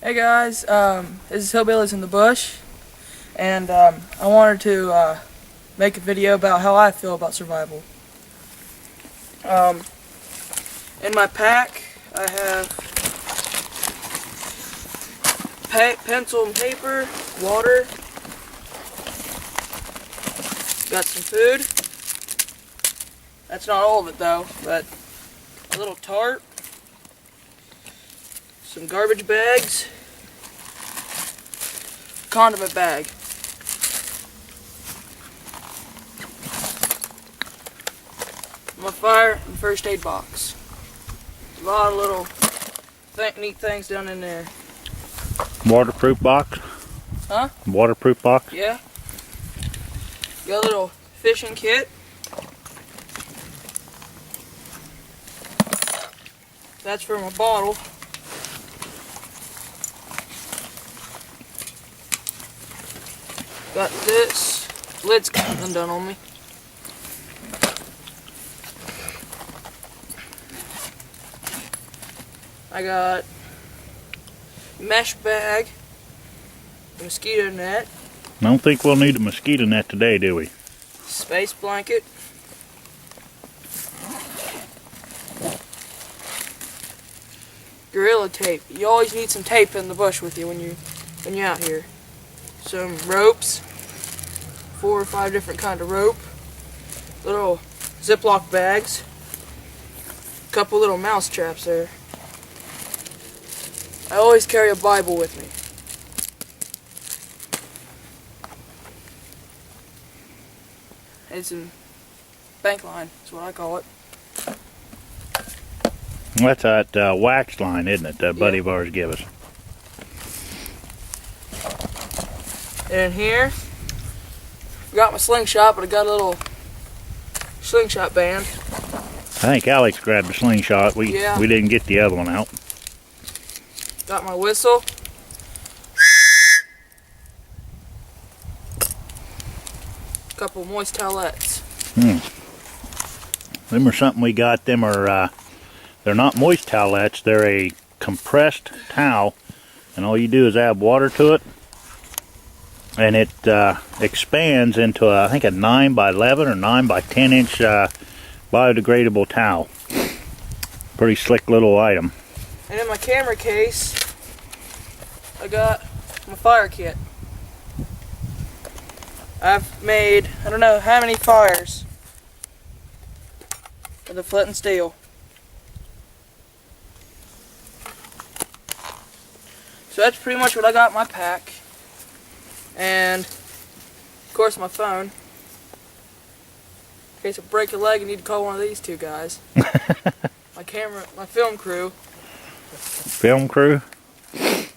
Hey guys, this is Hillbillies in the Bush, and I wanted to make a video about how I feel about survival. In my pack, I have pencil and paper, water, got some food. That's not all of it though, but a little tarp, some garbage bags, condiment bag. My fire and first aid box. A lot of little neat things down in there. Waterproof box? Huh? Waterproof box? Yeah. Got a little fishing kit. That's for my bottle. Got this. Lid's kind of undone on me. I got mesh bag, mosquito net. I don't think we'll need a mosquito net today, do we? Space blanket. Gorilla tape. You always need some tape in the bush with you when you're out here. Some ropes. 4 or 5 different kind of rope. Little Ziploc bags. Couple little mouse traps there. I always carry a Bible with me. And some bank line, is what I call it. That's that wax line, isn't it, that buddy of ours gave us? And here, I got my slingshot, but I got a little slingshot band. I think Alex grabbed the slingshot. We didn't get the other one out. Got my whistle. Couple moist towelettes. Them are something we got. Them are, they're not moist towelettes. They're a compressed towel. And all you do is add water to it. And it expands into, I think, a 9 by 11 or 9 by 10 inch biodegradable towel. Pretty slick little item. And in my camera case, I got my fire kit. I've made, I don't know how many fires with the flint and steel. So that's pretty much what I got in my pack. And, of course, my phone. In case I break a leg, I need to call one of these two guys. My camera, my film crew. Film crew? And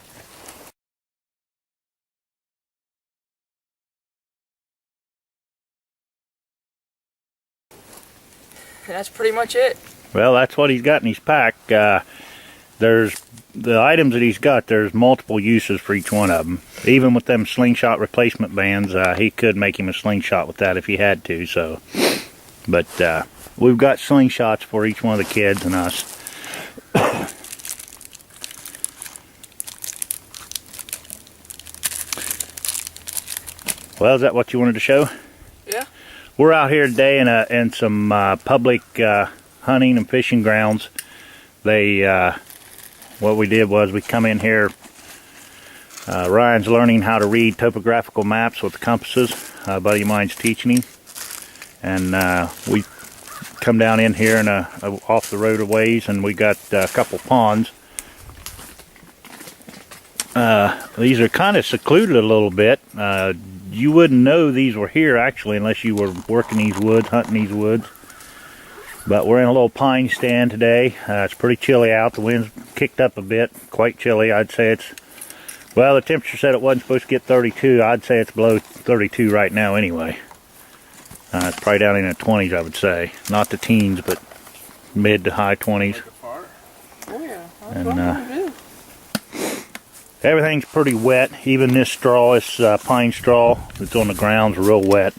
that's pretty much it. Well, that's what he's got in his pack. There's the items that he's got. There's multiple uses for each one of them. Even with them slingshot replacement bands, he could make him a slingshot with that if he had to. So, but we've got slingshots for each one of the kids and us. Well, is that what you wanted to show? Yeah. We're out here today in some public hunting and fishing grounds. What we did was we come in here. Ryan's learning how to read topographical maps with the compasses. A buddy of mine's teaching him, and we come down in here and off the road a ways, and we got a couple ponds. These are kind of secluded a little bit. You wouldn't know these were here actually unless you were working these woods, hunting these woods. But we're in a little pine stand today. It's pretty chilly out. The wind's kicked up a bit, quite chilly. I'd say it's, well, the temperature said it wasn't supposed to get 32. I'd say it's below 32 right now anyway. It's probably down in the 20s, I would say. Not the teens, but mid to high 20s. Oh yeah, that's And, what I'm gonna do. Everything's pretty wet. Even this straw, this pine straw that's on the ground's real wet.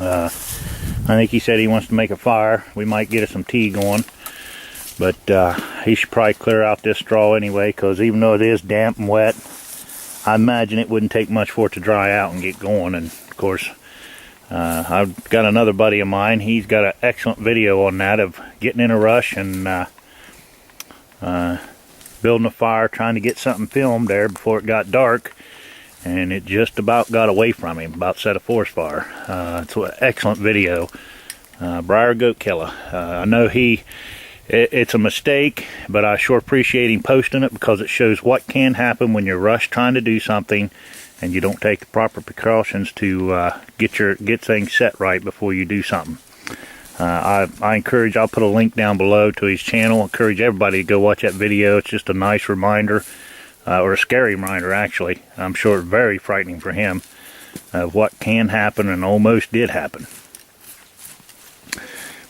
I think he said he wants to make a fire. We might get us some tea going. But he should probably clear out this straw anyway, because even though it is damp and wet, I imagine it wouldn't take much for it to dry out and get going. And of course, I've got another buddy of mine. He's got an excellent video on that of getting in a rush and building a fire, trying to get something filmed there before it got dark, and it just about got away from him, about set a forest fire. It's an excellent video. Briar Goat Killer. I know it's a mistake, but I sure appreciate him posting it, because it shows what can happen when you're rushed trying to do something and you don't take the proper precautions to get things set right before you do something. I encourage, I'll put a link down below to his channel. I encourage everybody to go watch that video. It's just a nice reminder, or a scary reminder actually. I'm sure it's very frightening for him, of what can happen and almost did happen.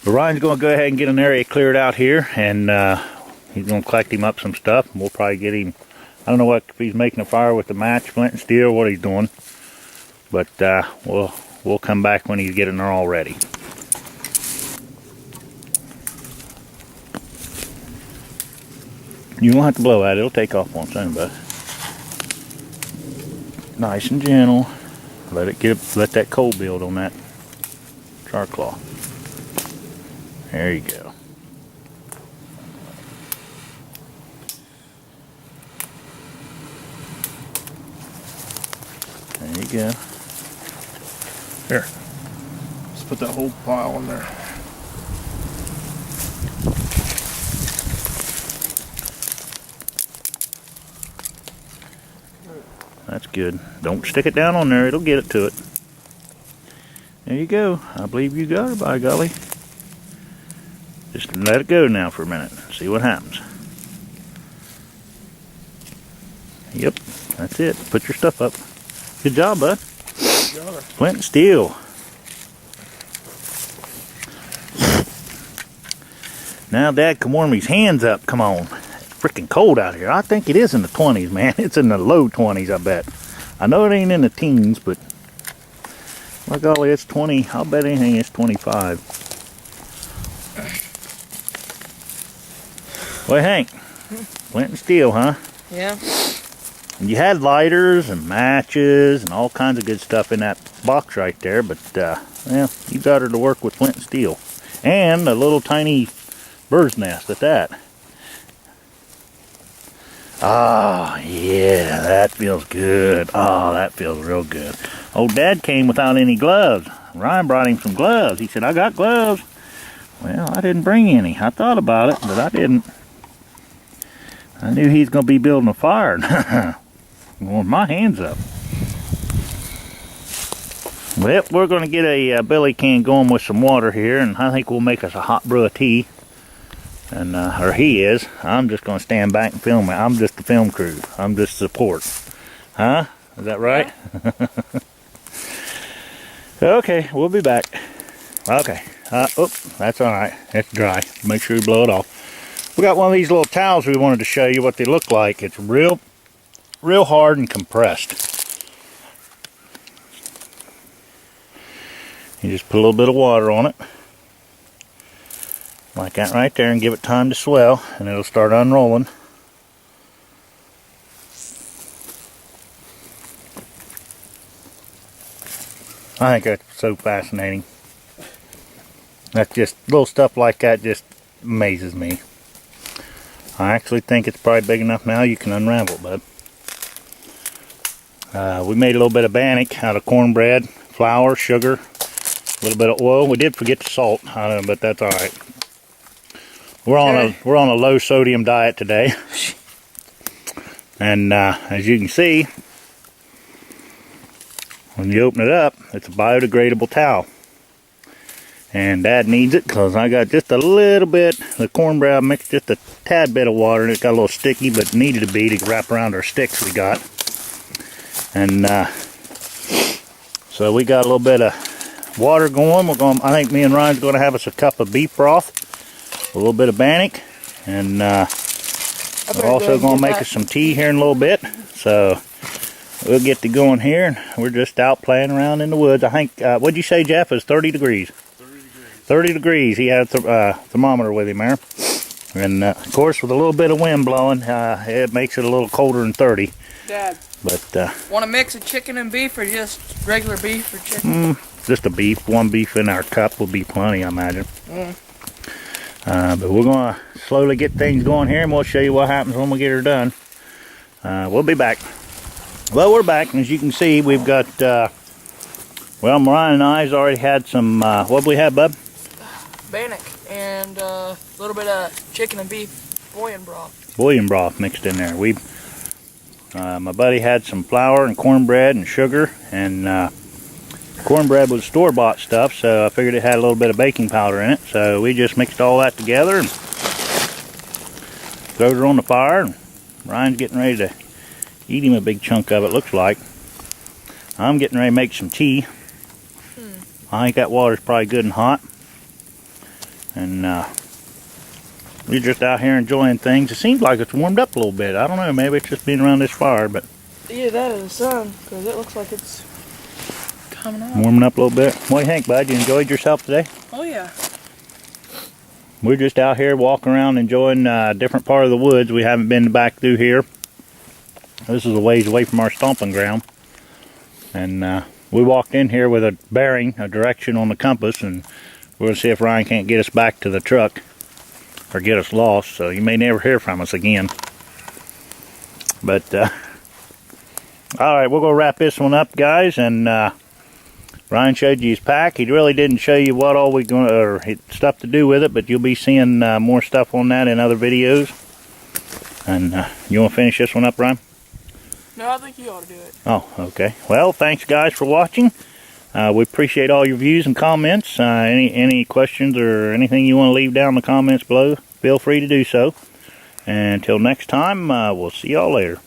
But Ryan's going to go ahead and get an area cleared out here, and he's going to collect him up some stuff, and we'll probably get him, I don't know if he's making a fire with the match, flint and steel, what he's doing. But we'll come back when he's getting there all ready. You don't have to blow at it, it'll take off on soon, bud. Nice and gentle. Let that coal build on that char cloth. There you go. There you go. Here. Let's put that whole pile in there. That's good. Don't stick it down on there, it'll get it to it. There you go. I believe you got it, by golly. Just let it go now for a minute. See what happens. Yep, that's it. Put your stuff up. Good job, bud. Flint and steel. Now Dad can warm his hands up. Come on. It's freaking cold out here. I think it is in the 20s, man. It's in the low 20s, I bet. I know it ain't in the teens, but by golly, it's 20. I'll bet anything it's 25. Well, Hank, flint and steel, huh? Yeah. And you had lighters and matches and all kinds of good stuff in that box right there, but, well, you got her to work with flint and steel. And a little tiny bird's nest at that. Ah, yeah, that feels good. Oh, that feels real good. Old Dad came without any gloves. Ryan brought him some gloves. He said, I got gloves. Well, I didn't bring any. I thought about it, but I didn't. I knew he's going to be building a fire. Warm my hands up. Well, we're going to get a billy can going with some water here, and I think we'll make us a hot brew of tea. And or he is. I'm just going to stand back and film it. I'm just the film crew. I'm just support. Huh? Is that right? Okay, we'll be back. Okay. That's all right. It's dry. Make sure you blow it off. We got one of these little towels we wanted to show you what they look like. It's real hard and compressed. You just put a little bit of water on it, like that right there, and give it time to swell, and it'll start unrolling. I think that's so fascinating. That's just, little stuff like that just amazes me. I actually think it's probably big enough now you can unravel it, bud. We made a little bit of Bannok out of cornbread, flour, sugar, a little bit of oil. We did forget the salt, but that's all right. We're on a low sodium diet today, and as you can see, when you open it up, it's a biodegradable towel. And Dad needs it because I got just a little bit, the cornbread I mixed just a tad bit of water, and it got a little sticky, but needed to be to wrap around our sticks we got. And so we got a little bit of water going. I think me and Ryan's going to have us a cup of beef broth, a little bit of Bannok, and we're also going to make us some tea here in a little bit. So we'll get to going here, and we're just out playing around in the woods. I think, what'd you say, Jeff? It's 30 degrees. 30 degrees. He had a thermometer with him there. And of course, with a little bit of wind blowing, it makes it a little colder than 30. Dad, But want to mix of chicken and beef or just regular beef or chicken? just a beef, one beef in our cup will be plenty, I imagine. But we're going to slowly get things going here, and we'll show you what happens when we get her done. We'll be back. Well, we're back, and as you can see, we've got, well, Mariah and I's already had some, what we had, bub? Bannok and a little bit of chicken and beef bouillon broth. Bouillon broth mixed in there. My buddy had some flour and cornbread and sugar, and cornbread was store-bought stuff, so I figured it had a little bit of baking powder in it. So we just mixed all that together and throwed it on the fire. And Ryan's getting ready to eat him a big chunk of it, looks like. I'm getting ready to make some tea. I think that water's probably good and hot. And we're just out here enjoying things. It seems like it's warmed up a little bit. I don't know, maybe it's just being around this fire, but Either that or the sun, because it looks like it's coming out. warming up a little bit. What do you think, bud? You enjoyed yourself today? Oh yeah. We're just out here walking around enjoying a different part of the woods. We haven't been back through here. This is a ways away from our stomping ground. And we walked in here with a bearing, a direction on the compass, and we're going to see if Ryan can't get us back to the truck or get us lost. So you may never hear from us again. But, alright, we're going to wrap this one up, guys. And Ryan showed you his pack. He really didn't show you what all we going to, or stuff to do with it, but you'll be seeing more stuff on that in other videos. And you want to finish this one up, Ryan? No, I think you ought to do it. Oh, okay. Well, thanks guys for watching. We appreciate all your views and comments. Any questions or anything you want to leave down in the comments below, feel free to do so. And until next time, we'll see y'all later.